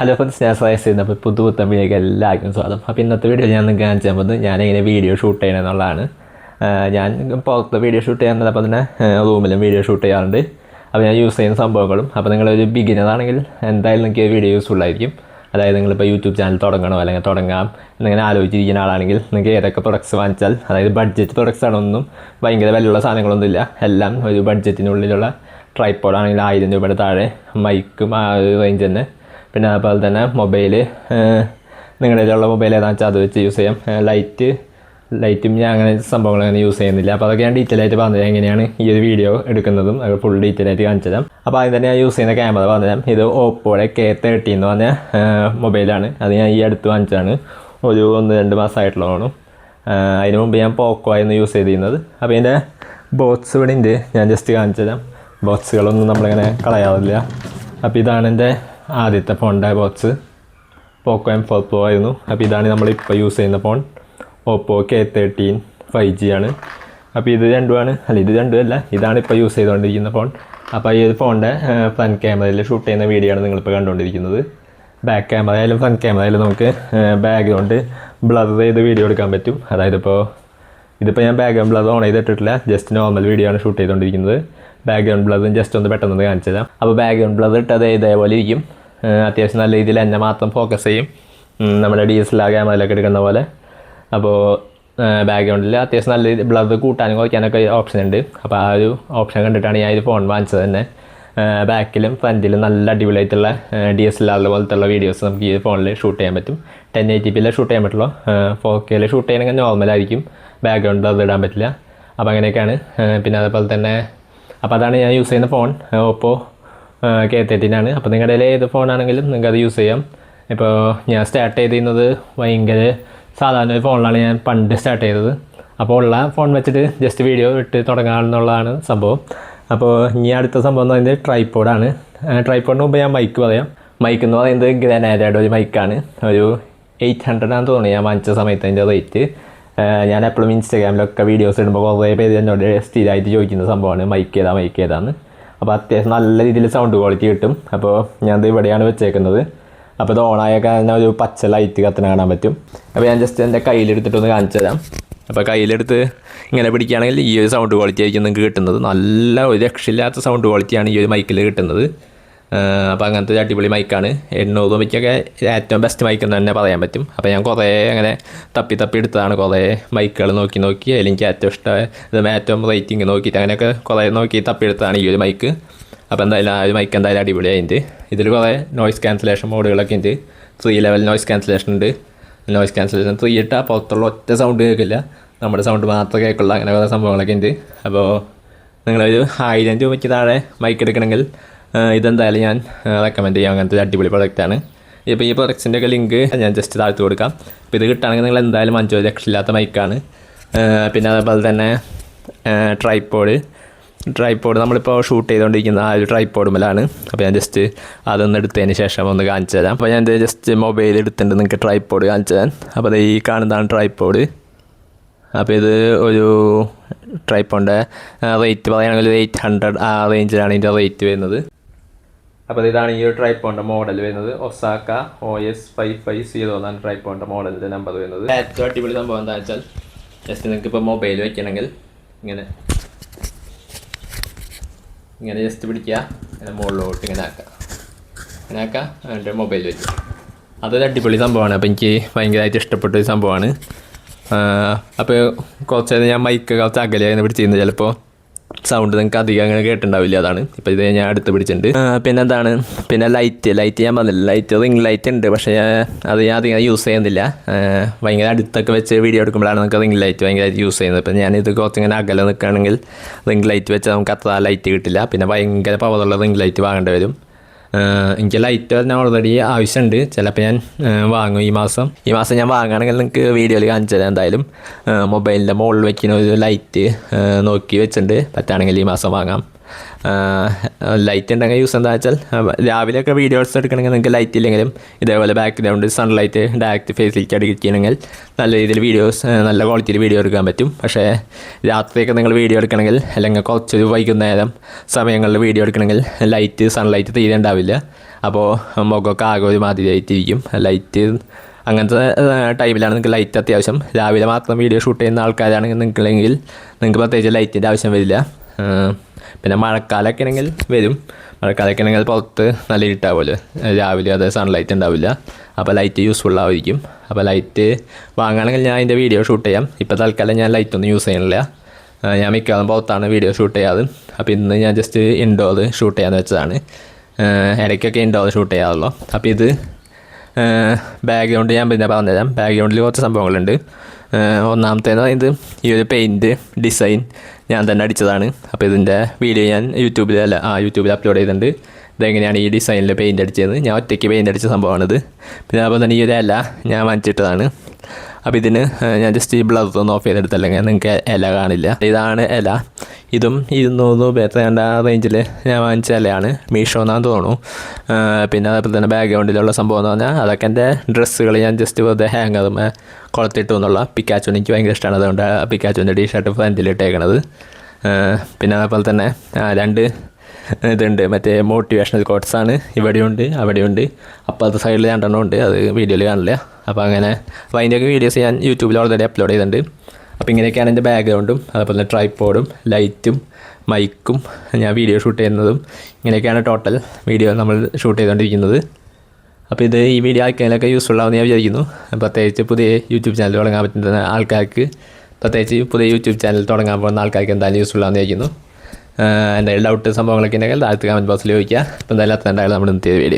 Hello friends, ഞാൻ സയസ് ചെയ്യുന്നത്. അപ്പോൾ പുതുപുത്തൻ വീഡിയോക്ക് എല്ലാവർക്കും സ്വാഗതം. അപ്പോൾ ഇന്നത്തെ വീഡിയോ ഞാൻ നിങ്ങൾക്ക് കാണിച്ചു തന്നത് ഞാനെങ്ങനെ വീഡിയോ ഷൂട്ട് ചെയ്യണം എന്നുള്ളതാണ്. ഞാൻ പുറത്ത് വീഡിയോ ഷൂട്ട് ചെയ്യാറുണ്ട്, തന്നെ റൂമിലും വീഡിയോ ഷൂട്ട് ചെയ്യാറുണ്ട്. അപ്പോൾ ഞാൻ യൂസ് ചെയ്യുന്ന സംഭവങ്ങളും. അപ്പോൾ നിങ്ങളൊരു ബിഗിനറാണെങ്കിൽ എന്തായാലും നിങ്ങൾക്ക് വീഡിയോ യൂസ്ഫുൾ ആയിരിക്കും. അതായത് നിങ്ങളിപ്പോൾ യൂട്യൂബ് ചാനൽ തുടങ്ങണോ അല്ലെങ്കിൽ തുടങ്ങാം എന്നിങ്ങനെ ആലോചിച്ചിരിക്കുന്ന ആളാണെങ്കിൽ നിങ്ങൾക്ക് ഏതൊക്കെ പ്രൊഡക്ട്സ് വാങ്ങിച്ചാൽ, അതായത് ബഡ്ജറ്റ് പ്രൊഡക്ട്സ് ആണൊന്നും ഭയങ്കര വിലയുള്ള സാധനങ്ങളൊന്നുമില്ല. എല്ലാം ഒരു ബഡ്ജറ്റിനുള്ളിലുള്ള ട്രൈപ്പോഡാണെങ്കിൽ 1000 രൂപയുടെ താഴെ, മൈക്കും ആ ഒരു റേഞ്ച് തന്നെ. പിന്നെ അതുപോലെ തന്നെ മൊബൈൽ, നിങ്ങളുടെ കയ്യിലുള്ള മൊബൈൽ ഏതാണെന്ന് വെച്ചാൽ അത് വെച്ച് യൂസ് ചെയ്യാം. ലൈറ്റും ഞാൻ അങ്ങനെ സംഭവങ്ങൾ അങ്ങനെ യൂസ് ചെയ്യുന്നില്ല. അപ്പോൾ അതൊക്കെ ഞാൻ ഡീറ്റെയിൽ ആയിട്ട് പറഞ്ഞുതരാം, എങ്ങനെയാണ് ഈ ഒരു വീഡിയോ എടുക്കുന്നതും അത് ഫുൾ ഡീറ്റെയിൽ ആയിട്ട് കാണിച്ചു തരാം. അപ്പോൾ ആദ്യം തന്നെ ഞാൻ യൂസ് ചെയ്യുന്ന ക്യാമറ പറഞ്ഞുതരാം. ഇത് ഓപ്പോയുടെ K30 എന്ന് പറഞ്ഞ മൊബൈലാണ്. അത് ഞാൻ ഈ അടുത്ത് വാങ്ങിച്ചതാണ്, ഒരു 1-2 മാസമായിട്ടുള്ളതാണ്. അതിന് മുമ്പ് ഞാൻ പോക്കോ ആയിരുന്നു യൂസ് ചെയ്തിരുന്നത്. അപ്പോൾ ഇതിൻ്റെ ബോക്സ് ഇവിടെ ഉണ്ട്, ഞാൻ ജസ്റ്റ് കാണിച്ചു തരാം. ബോക്സുകളൊന്നും നമ്മളിങ്ങനെ കളയാറില്ല. അപ്പോൾ ഇതാണ് എൻ്റെ ആദ്യത്തെ ഫോണിൻ്റെ ബോക്സ്. പോക്കോ M4 Pro ആയിരുന്നു. അപ്പോൾ ഇതാണ് നമ്മളിപ്പോൾ യൂസ് ചെയ്യുന്ന ഫോൺ, ഓപ്പോ K30 5G ആണ്. അപ്പോൾ ഇത് രണ്ടുമാണ്, ഇത് രണ്ടുമല്ല, ഇതാണ് ഇപ്പോൾ യൂസ് ചെയ്തുകൊണ്ടിരിക്കുന്ന ഫോൺ. അപ്പോൾ ഈ ഒരു ഫോണിൻ്റെ ഫ്രണ്ട് ക്യാമറയിൽ ഷൂട്ട് ചെയ്യുന്ന വീഡിയോ ആണ് നിങ്ങളിപ്പോൾ കണ്ടുകൊണ്ടിരിക്കുന്നത്. ബാക്ക് ക്യാമറ ആയാലും ഫ്രണ്ട് ക്യാമറ ആയാലും നമുക്ക് ബാക്ക്ഗ്രൗണ്ട് ബ്ലർ ചെയ്ത് വീഡിയോ എടുക്കാൻ പറ്റും. അതായത് ഇതിപ്പോൾ ഞാൻ ബാക്ക്ഗ്രൗണ്ട് ബ്ലർ ഓൺ ചെയ്തിട്ടിട്ടില്ല, ജസ്റ്റ് നോർമൽ വീഡിയോ ആണ് ഷൂട്ട് ചെയ്തുകൊണ്ടിരിക്കുന്നത്. ബാക്ക്ഗ്രൗണ്ട് ബ്ലറും ജസ്റ്റ് ഒന്ന് പെട്ടെന്ന് കാണിച്ചു തരാം. അപ്പോൾ ബാക്ക്ഗ്രൗണ്ട് ബ്ലർ ഇട്ടത് ഇതേപോലെ ഇരിക്കും. അത്യാവശ്യം നല്ല രീതിയിൽ എന്നെ മാത്രം ഫോക്കസ് ചെയ്യും, നമ്മുടെ DSLR ക്യാമറയിലൊക്കെ എടുക്കുന്ന പോലെ. അപ്പോൾ ബാക്ക്ഗ്രൗണ്ടിൽ അത്യാവശ്യം നല്ല രീതി ബ്ലർ കൂട്ടാനും കുറയ്ക്കാനൊക്കെ ഓപ്ഷൻ ഉണ്ട്. അപ്പോൾ ആ ഒരു ഓപ്ഷൻ കണ്ടിട്ടാണ് ഞാൻ ഇത് ഫോൺ വാങ്ങിച്ചത് തന്നെ. ബാക്കിലും ഫ്രണ്ടിലും നല്ല അടിപൊളിയായിട്ടുള്ള DSLR പോലത്തുള്ള വീഡിയോസ് നമുക്ക് ഈ ഫോണിൽ ഷൂട്ട് ചെയ്യാൻ പറ്റും. 1080p ഷൂട്ട് ചെയ്യാൻ പറ്റുള്ളൂ. 4K ഷൂട്ട് ചെയ്യണമെങ്കിൽ നോർമലായിരിക്കും, ബാക്ക്ഗ്രൗണ്ട് ബ്ലർ ഇടാൻ പറ്റില്ല. അപ്പോൾ അങ്ങനെയൊക്കെയാണ്. പിന്നെ അതേപോലെ തന്നെ അപ്പോൾ അതാണ് ഞാൻ യൂസ് ചെയ്യുന്ന ഫോൺ, ഓപ്പോ K30 ആണ്. അപ്പോൾ നിങ്ങളുടെ കയ്യിൽ ഏത് ഫോണാണെങ്കിലും നിങ്ങൾക്ക് അത് യൂസ് ചെയ്യാം. ഇപ്പോൾ ഞാൻ സ്റ്റാർട്ട് ചെയ്തിരുന്നത് ഭയങ്കര സാധാരണ ഒരു ഫോണിലാണ് ഞാൻ പണ്ട് സ്റ്റാർട്ട് ചെയ്തത്. അപ്പോൾ ഉള്ള ഫോൺ വെച്ചിട്ട് ജസ്റ്റ് വീഡിയോ ഇട്ട് തുടങ്ങാമെന്നുള്ളതാണ് സംഭവം. അപ്പോൾ ഇനി അടുത്ത സംഭവം എന്ന് പറയുന്നത് ട്രൈപ്പോഡാണ്. ട്രൈപ്പോഡിന് മുമ്പ് ഞാൻ മൈക്ക് പറയാം. മൈക്ക് എന്ന് പറയുന്നത് ഗ്രനാഡയുടെ ഒരു മൈക്കാണ്. ഒരു 800 ആണെന്ന് തോന്നുന്നു ഞാൻ വാങ്ങിച്ച സമയത്ത് അതിൻ്റെ റേറ്റ്. ഞാൻ എപ്പോഴും ഇൻസ്റ്റാഗ്രാമിലൊക്കെ വീഡിയോസ് ഇടുമ്പോൾ കുറേ പേര് എന്നോട് സ്ഥിരമായിട്ട് ചോദിക്കുന്ന സംഭവമാണ് മൈക്ക് ഏതാന്ന്. അപ്പോൾ അത്യാവശ്യം നല്ല രീതിയിൽ സൗണ്ട് ക്വാളിറ്റി കിട്ടും. അപ്പോൾ ഞാനത് ഇവിടെയാണ് വെച്ചേക്കുന്നത്. അപ്പോൾ ഇത് ഓണായ കാരണം ഒരു പച്ച ലൈറ്റ് കത്തന കാണാൻ പറ്റും. അപ്പോൾ ഞാൻ ജസ്റ്റ് എൻ്റെ കയ്യിലെടുത്തിട്ടൊന്ന് കാണിച്ചു തരാം. അപ്പോൾ കയ്യിലെടുത്ത് ഇങ്ങനെ പിടിക്കുകയാണെങ്കിൽ ഈ ഒരു സൗണ്ട് ക്വാളിറ്റി ആയിരിക്കും നിങ്ങൾക്ക് കിട്ടുന്നത്. നല്ല ഒരു രക്ഷയില്ലാത്ത സൗണ്ട് ക്വാളിറ്റിയാണ് ഈ ഒരു മൈക്കിൽ കിട്ടുന്നത്. അപ്പോൾ അങ്ങനത്തെ ഒരു അടിപൊളി മൈക്കാണ്. 800 രൂപയ്ക്കൊക്കെ ഏറ്റവും ബെസ്റ്റ് മൈക്ക് എന്ന് തന്നെ പറയാൻ പറ്റും. അപ്പോൾ ഞാൻ കുറേ അങ്ങനെ തപ്പി എടുത്തതാണ്, കുറേ മൈക്കുകൾ നോക്കി അതിൽ എനിക്ക് ഏറ്റവും ഇഷ്ടം ഏറ്റവും റേറ്റിംഗ് നോക്കിയിട്ട് അങ്ങനെയൊക്കെ കുറേ നോക്കി തപ്പിയെടുത്തതാണ് ഈ ഒരു മൈക്ക്. അപ്പോൾ എന്തായാലും ആ ഒരു മൈക്ക് എന്തായാലും അടിപൊളിയായിട്ടുണ്ട്. ഇതിൽ കുറേ നോയ്സ് ക്യാൻസലേഷൻ മോഡുകളൊക്കെ ഉണ്ട്. 3 ലെവൽ നോയ്സ് ക്യാൻസലേഷൻ ഉണ്ട്. നോയ്സ് ക്യാൻസലേഷൻ 3 ഇട്ടാൽ പുറത്തുള്ള ഒറ്റ സൗണ്ട് കേൾക്കില്ല, നമ്മുടെ സൗണ്ട് മാത്രമേ കേൾക്കുള്ളൂ. അങ്ങനെ കുറേ സംഭവങ്ങളൊക്കെ ഉണ്ട്. അപ്പോൾ നിങ്ങളൊരു 1000 രൂപയ്ക്ക് താഴെ മൈക്ക് എടുക്കണമെങ്കിൽ ഇതെന്തായാലും ഞാൻ റെക്കമെൻഡ് ചെയ്യാം. അങ്ങനത്തെ ഒരു അടിപൊളി പ്രൊഡക്റ്റാണ്. ഇപ്പോൾ ഈ പ്രൊഡക്ട്സിൻ്റെയൊക്കെ ലിങ്ക് ഞാൻ ജസ്റ്റ് താഴ്ത്ത് കൊടുക്കാം. അപ്പോൾ ഇത് കിട്ടുകയാണെങ്കിൽ നിങ്ങൾ എന്തായാലും 5 രക്ഷയില്ലാത്ത മൈക്കാണ്. പിന്നെ അതേപോലെ തന്നെ ട്രൈപ്പോഡ് നമ്മളിപ്പോൾ ഷൂട്ട് ചെയ്തുകൊണ്ടിരിക്കുന്ന ആ ഒരു ട്രൈപ്പോഡുമലാണ്. അപ്പോൾ ഞാൻ ജസ്റ്റ് അതൊന്ന് എടുത്തതിന് ശേഷം ഒന്ന് കാണിച്ചു തരാം. അപ്പോൾ ഞാൻ ജസ്റ്റ് മൊബൈൽ എടുത്തിട്ട് നിങ്ങൾക്ക് ട്രൈപ്പോഡ് കാണിച്ചു തരാം. അപ്പോൾ ഈ കാണുന്നതാണ് ട്രൈപ്പോഡ്. അപ്പോൾ ഇത് ഒരു ട്രൈപ്പോഡിൻ്റെ റേറ്റ് പറയുകയാണെങ്കിൽ 800 ആ റേഞ്ചിലാണ് ഇതിൻ്റെ റേറ്റ് വരുന്നത്. അപ്പോൾ ഇതാണ് ഈ ഒരു ട്രൈപ്പോഡിൻ്റെ മോഡൽ വരുന്നത്. ഒസാക്ക OS550 എന്നാണ് ട്രൈപ്പോഡിൻ്റെ മോഡലിൻ്റെ നമ്പർ വരുന്നത്. ഏറ്റവും അടിപൊളി സംഭവം എന്താണെന്ന് വെച്ചാൽ ജസ്റ്റ് നിങ്ങൾക്ക് ഇപ്പോൾ മൊബൈൽ വയ്ക്കണമെങ്കിൽ ഇങ്ങനെ ജസ്റ്റ് പിടിക്കുക, ഇങ്ങനെ മുകളിലോട്ട് ഇങ്ങനെ ആക്കുക, എന്നിട്ട് മൊബൈൽ വയ്ക്കുക. അതൊരു അടിപൊളി സംഭവമാണ്. അപ്പോൾ എനിക്ക് ഭയങ്കരമായിട്ട് ഇഷ്ടപ്പെട്ടൊരു സംഭവമാണ്. അപ്പോൾ കുറച്ച് നേരം ഞാൻ മൈക്ക് കുറച്ച് അകലെയാണ് പിടിച്ചിരുന്നത്, ചിലപ്പോൾ സൗണ്ട് നിങ്ങൾക്ക് അധികം അങ്ങനെ കേട്ടിട്ടുണ്ടാവില്ല. അതാണ് ഇപ്പോൾ ഇത് ഞാൻ അടുത്ത് പിടിച്ചിട്ടുണ്ട്. പിന്നെ ലൈറ്റ് ഞാൻ പറഞ്ഞില്ല, റിംഗ് ലൈറ്റ് ഉണ്ട്. പക്ഷേ അത് ഞാൻ അധികം യൂസ് ചെയ്യുന്നില്ല. ഭയങ്കര അടുത്തൊക്കെ വെച്ച് വീഡിയോ എടുക്കുമ്പോഴാണ് നമുക്ക് റിംഗ് ലൈറ്റ് ഭയങ്കരമായിട്ട് യൂസ് ചെയ്യുന്നത്. ഇപ്പോൾ ഞാനിത് കുറച്ചിങ്ങനെ അകലെ നിൽക്കുകയാണെങ്കിൽ റിംഗ് ലൈറ്റ് വെച്ചാൽ നമുക്ക് അത്ര ലൈറ്റ് കിട്ടില്ല. പിന്നെ ഭയങ്കര പവറുള്ള റിംഗ് ലൈറ്റ് വാങ്ങേണ്ടി വരും. എനിക്ക് ലൈറ്റ് തന്നെ ഓൾറെഡി ആവശ്യമുണ്ട്. ചിലപ്പോൾ ഞാൻ വാങ്ങും ഈ മാസം ഞാൻ വാങ്ങുകയാണെങ്കിൽ നിങ്ങൾക്ക് വീഡിയോയിൽ കാണിച്ചു തരാം. എന്തായാലും മൊബൈലിൻ്റെ മുകളിൽ വയ്ക്കുന്ന ഒരു ലൈറ്റ് നോക്കി വെച്ചിട്ടുണ്ട്, പറ്റുകയാണെങ്കിൽ ഈ മാസം വാങ്ങാം. ലൈറ്റ് ഉണ്ടെങ്കിൽ യൂസ് എന്താ വെച്ചാൽ രാവിലെയൊക്കെ വീഡിയോസ് എടുക്കണമെങ്കിൽ നിങ്ങൾക്ക് ലൈറ്റ് ഇല്ലെങ്കിലും ഇതേപോലെ ബാക്ക്ഗ്രൗണ്ട് സൺലൈറ്റ് ഡയറക്റ്റ് ഫേസിലേക്ക് അടിക്കുകയാണെങ്കിൽ നല്ല രീതിയിൽ നല്ല ക്വാളിറ്റിയിൽ വീഡിയോ എടുക്കാൻ പറ്റും. പക്ഷേ രാത്രിയൊക്കെ നിങ്ങൾ വീഡിയോ എടുക്കണമെങ്കിൽ അല്ലെങ്കിൽ കുറച്ചൊരു വൈകുന്നേരം സമയങ്ങളിൽ വീഡിയോ എടുക്കണമെങ്കിൽ സൺലൈറ്റ് തീരെ ഉണ്ടാവില്ല. അപ്പോൾ മുഖമൊക്കെ ആകെ ഒരു മാതിരിയായിട്ടിരിക്കും. ലൈറ്റ് അങ്ങനത്തെ ടൈമിലാണ് നിങ്ങൾക്ക് ലൈറ്റ് അത്യാവശ്യം. രാവിലെ മാത്രം വീഡിയോ ഷൂട്ട് ചെയ്യുന്ന ആൾക്കാരാണെങ്കിൽ നിങ്ങൾക്ക് പ്രത്യേകിച്ച് ലൈറ്റിൻ്റെ ആവശ്യം വരില്ല. പിന്നെ മഴക്കാലമൊക്കെ ആണെങ്കിൽ വരും. മഴക്കാലമൊക്കെ ആണെങ്കിൽ പുറത്ത് നല്ല ഇരുട്ടാവുമല്ലോ, രാവിലെ അത് സൺലൈറ്റ് ഉണ്ടാവില്ല. അപ്പോൾ ലൈറ്റ് യൂസ്ഫുള്ളായിരിക്കും. അപ്പോൾ ലൈറ്റ് വാങ്ങുകയാണെങ്കിൽ ഞാൻ അതിൻ്റെ വീഡിയോ ഷൂട്ട് ചെയ്യാം. ഇപ്പോൾ തൽക്കാലം ഞാൻ ലൈറ്റൊന്നും യൂസ് ചെയ്യണില്ല. ഞാൻ മിക്കവാറും പുറത്താണ് വീഡിയോ ഷൂട്ട് ചെയ്യാറ്. അപ്പോൾ ഇന്ന് ഞാൻ ജസ്റ്റ് ഇൻഡോർ ഷൂട്ട് ചെയ്യാമെന്ന് വെച്ചതാണ്. ഇടയ്ക്കൊക്കെ ഇൻഡോർ ഷൂട്ട് ചെയ്യാറുള്ളൂ. അപ്പോൾ ഇത് ബാക്ക്ഗ്രൗണ്ട് ഞാൻ പിന്നെ പറഞ്ഞുതരാം. ബാക്ക്ഗ്രൗണ്ടിൽ കുറച്ച് സംഭവങ്ങളുണ്ട്. ഒന്നാമത്തേന്ന് പറയുന്നത് ഈ ഒരു പെയിൻറ്റ് ഡിസൈൻ ഞാൻ തന്നെ അടിച്ചതാണ്. അപ്പോൾ ഇതിൻ്റെ വീഡിയോ ഞാൻ യൂട്യൂബിൽ അപ്ലോഡ് ചെയ്തിട്ടുണ്ട്. ഇതെങ്ങനെയാണ് ഈ ഡിസൈനിൽ പെയിൻറ്റ് അടിച്ചത്. ഞാൻ ഒറ്റയ്ക്ക് പെയിൻറ്റ് അടിച്ച സംഭവമാണിത്. പിന്നെ അതുപോലെ തന്നെ ഈ ഒരു ഇല ഞാൻ വാങ്ങിച്ചിട്ടതാണ്. അപ്പോൾ ഇതിന് ഞാൻ ജസ്റ്റ് ഈ ബ്ലൗസൊന്ന് ഓഫ് ചെയ്തെടുത്തല്ലെങ്കിൽ നിങ്ങൾക്ക് ഇല കാണില്ല. ഇതാണ് ഇല. ഇതും 200 രൂപ എത്രയാണ്ട് ആ റേഞ്ചിൽ ഞാൻ വാങ്ങിച്ച ഇലയാണ്. മീഷോ എന്നാന്ന് തോന്നുന്നു. പിന്നെ അതേപോലെ തന്നെ ബാക്ക്ഗ്രൗണ്ടിലുള്ള സംഭവം എന്ന് പറഞ്ഞാൽ അതൊക്കെ എൻ്റെ ഡ്രസ്സുകൾ ഞാൻ ജസ്റ്റ് വെറുതെ ഹാങ്ങറും കൊളത്തിട്ടു എന്നുള്ള. പിക്കാച്ചു എനിക്ക് ഭയങ്കര ഇഷ്ടമാണ്, അതുകൊണ്ട് പിക്കാച്ചുവിൻ്റെ ടീഷർട്ട് ഫ്രണ്ടിലിട്ടേക്കണത്. പിന്നെ അതേപോലെ തന്നെ 2 ഇതുണ്ട്, മറ്റേ മോട്ടിവേഷണൽ കോട്ട്സാണ്. ഇവിടെയുണ്ട് അവിടെയുണ്ട്. അപ്പുറത്തെ സൈഡിൽ 2 ഉണ്ട്, അത് വീഡിയോയിൽ കാണില്ല. അപ്പോൾ അതിൻ്റെയൊക്കെ വീഡിയോസ് ഞാൻ യൂട്യൂബിൽ ഓൾറെഡി അപ്ലോഡ് ചെയ്തിട്ടുണ്ട്. അപ്പോൾ ഇങ്ങനെയൊക്കെയാണ് എൻ്റെ ബാക്ക്ഗ്രൗണ്ടും അതുപോലെ തന്നെ ട്രൈപ്പോഡും ലൈറ്റും മൈക്കും ഞാൻ വീഡിയോ ഷൂട്ട് ചെയ്യുന്നതും. ഇങ്ങനെയൊക്കെയാണ് ടോട്ടൽ വീഡിയോ നമ്മൾ ഷൂട്ട് ചെയ്തുകൊണ്ടിരിക്കുന്നത്. അപ്പോൾ ഈ വീഡിയോ ആർക്കെങ്കിലൊക്കെ യൂസ്ഫുൾ ആവുമെന്ന് ഞാൻ വിചാരിക്കുന്നു. പ്രത്യേകിച്ച് പുതിയ യൂട്യൂബ് ചാനൽ തുടങ്ങാൻ പറ്റുന്ന ആൾക്കാർക്ക്, പ്രത്യേകിച്ച് പുതിയ യൂട്യൂബ് ചാനൽ തുടങ്ങാൻ പോകുന്ന ആൾക്കാർക്ക് എന്തായാലും യൂസ്ഫുൾ ആവുമെന്ന് വിചാരിക്കുന്നു. എന്തെങ്കിലും ഡൗട്ട് സംഭവങ്ങളൊക്കെ ഉണ്ടെങ്കിൽ താഴത്ത് കമൻറ്റ് ബോക്സിൽ ചോദിക്കുക. അപ്പോൾ എന്തായാലും അത്ര ഉണ്ടായാലും നമ്മൾ ഇന്നത്തെ വീഡിയോ.